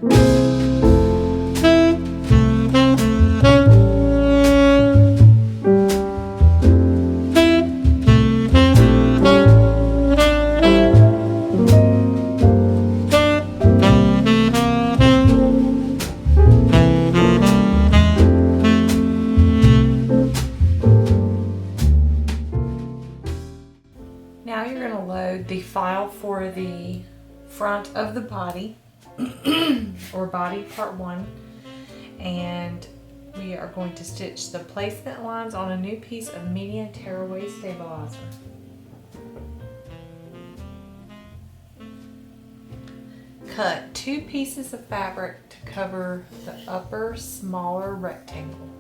Now you're going to load the file for the front of the body, or body part 1, and we are going to stitch the placement lines on a new piece of medium tearaway stabilizer. Cut 2 pieces of fabric to cover the upper smaller rectangle.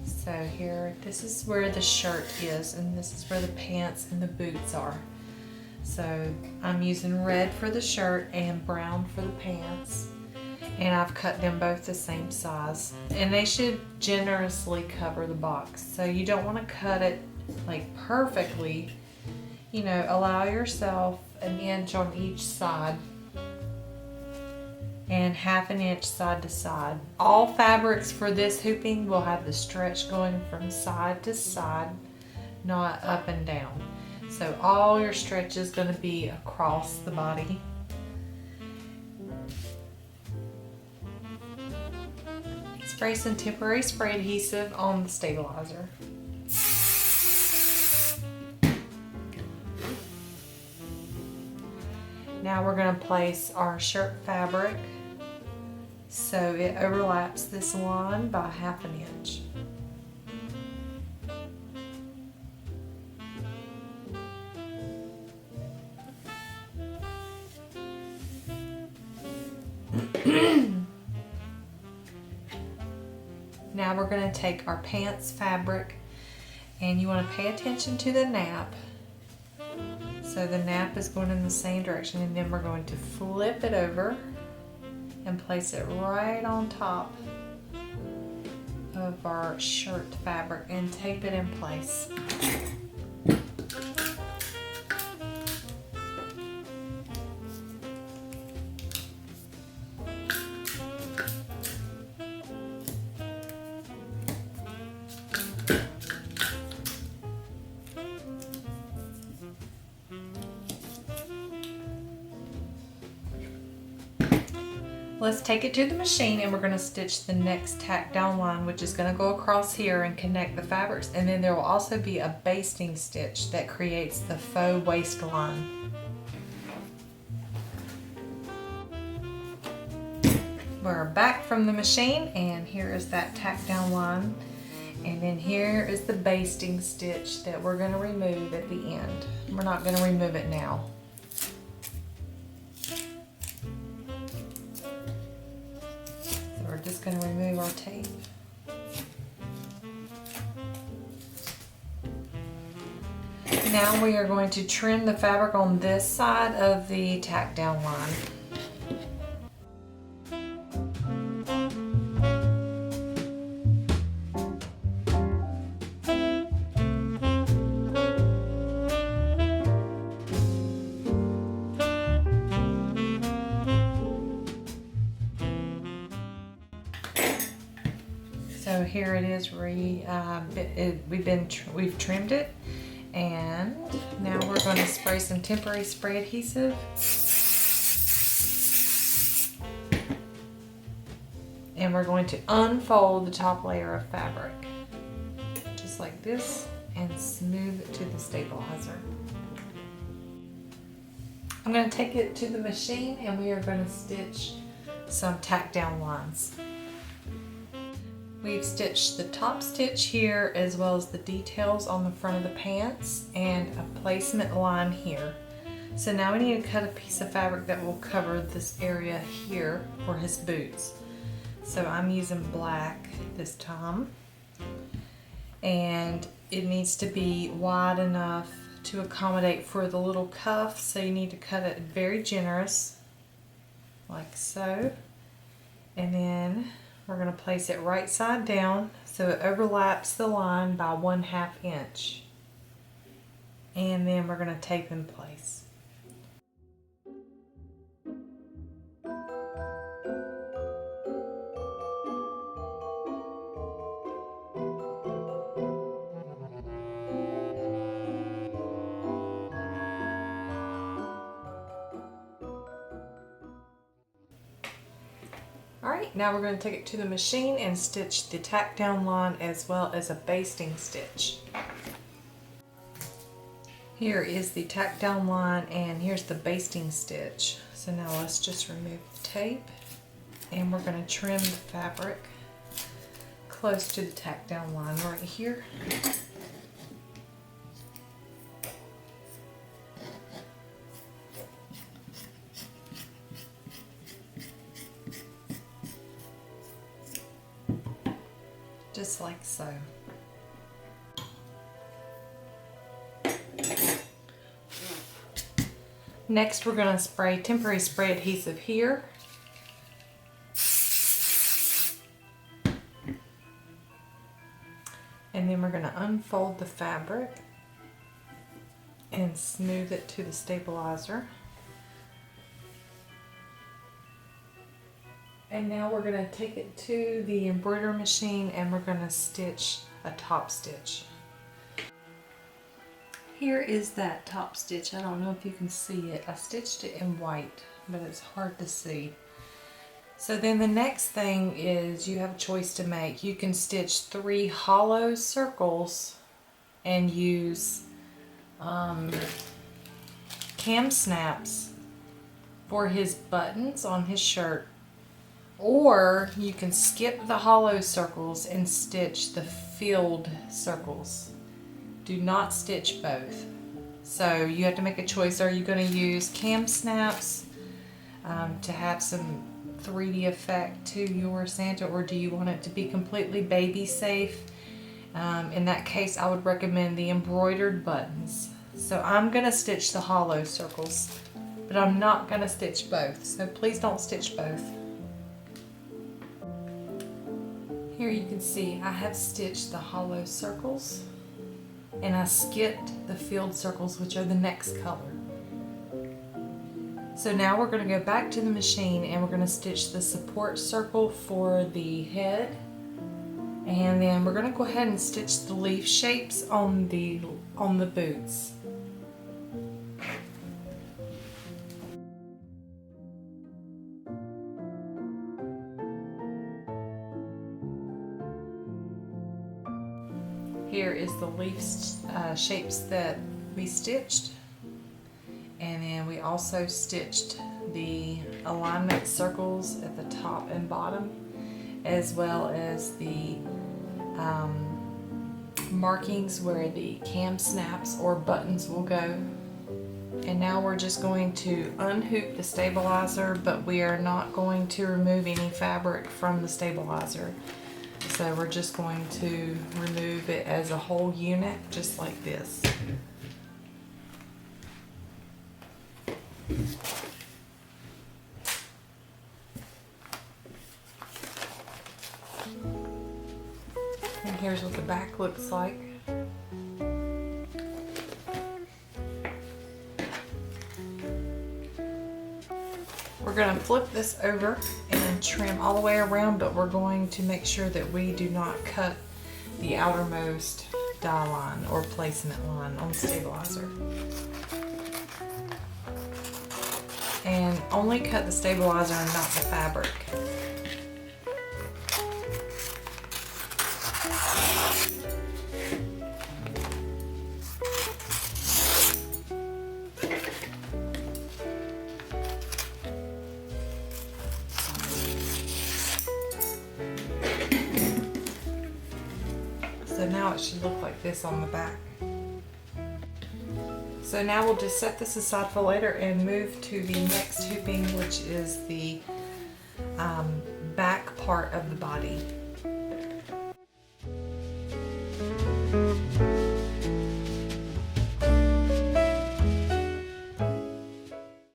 So here, this is where the shirt is, and this is where the pants and the boots are. So I'm using red for the shirt and brown for the pants, and I've cut them both the same size, and they should generously cover the box. So you don't want to cut it like perfectly, you know, allow yourself an inch on each side and ½ inch side to side. All fabrics for this hooping will have the stretch going from side to side, not up and down. So all your stretch is going to be across the body. Spray some temporary spray adhesive on the stabilizer. Now we're going to place our shirt fabric so it overlaps this line by ½ inch. Now we're going to take our pants fabric, and you want to pay attention to the nap. So the nap is going in the same direction, and then we're going to flip it over and place it right on top of our shirt fabric and tape it in place. Let's take it to the machine, and we're going to stitch the next tack down line, which is going to go across here and connect the fabrics, and then there will also be a basting stitch that creates the faux waistline. We're back from the machine, and here is that tack down line, and then here is the basting stitch that we're going to remove at the end. We're not going to remove it now. We're just going to remove our tape. Now we are going to trim the fabric on this side of the tack down line. So here it is, we've trimmed it, and now we're going to spray some temporary spray adhesive. And we're going to unfold the top layer of fabric, just like this, and smooth it to the stabilizer. I'm going to take it to the machine, and we are going to stitch some tack down lines. We've stitched the top stitch here, as well as the details on the front of the pants and a placement line here. So now we need to cut a piece of fabric that will cover this area here for his boots. So I'm using black this time, and it needs to be wide enough to accommodate for the little cuff, so you need to cut it very generous, like so. And then we're going to place it right side down so it overlaps the line by 1/2 inch. And then we're going to tape in place. Alright, now we're going to take it to the machine and stitch the tack down line as well as a basting stitch. Here is the tack down line and here's the basting stitch. So now let's just remove the tape and we're going to trim the fabric close to the tack down line right here. Just like so. Next we're going to spray temporary spray adhesive here. And then we're going to unfold the fabric and smooth it to the stabilizer. And now we're going to take it to the embroidery machine and we're going to stitch a top stitch. Here is that top stitch. I don't know if you can see it. I stitched it in white, but it's hard to see. So then the next thing is you have a choice to make. You can stitch 3 hollow circles and use Kam Snaps for his buttons on his shirt. Or you can skip the hollow circles and stitch the filled circles. Do not stitch both. So you have to make a choice. Are you going to use Kam Snaps to have some 3D effect to your Santa, or do you want it to be completely baby safe? In that case, I would recommend the embroidered buttons. So I'm going to stitch the hollow circles, but I'm not going to stitch both. So please don't stitch both. Here you can see I have stitched the hollow circles and I skipped the filled circles, which are the next color. So now we're going to go back to the machine and we're going to stitch the support circle for the head, and then we're going to go ahead and stitch the leaf shapes on the boots. Here is the leaf shapes that we stitched, and then we also stitched the alignment circles at the top and bottom, as well as the markings where the Kam Snaps or buttons will go. And now we're just going to unhoop the stabilizer, but we are not going to remove any fabric from the stabilizer. So we're just going to remove it as a whole unit, just like this. And here's what the back looks like. We're going to flip this over and trim all the way around, but we're going to make sure that we do not cut the outermost die line or placement line on the stabilizer. And only cut the stabilizer and not the fabric. So now it should look like this on the back. So now we'll just set this aside for later and move to the next hooping, which is the back part of the body.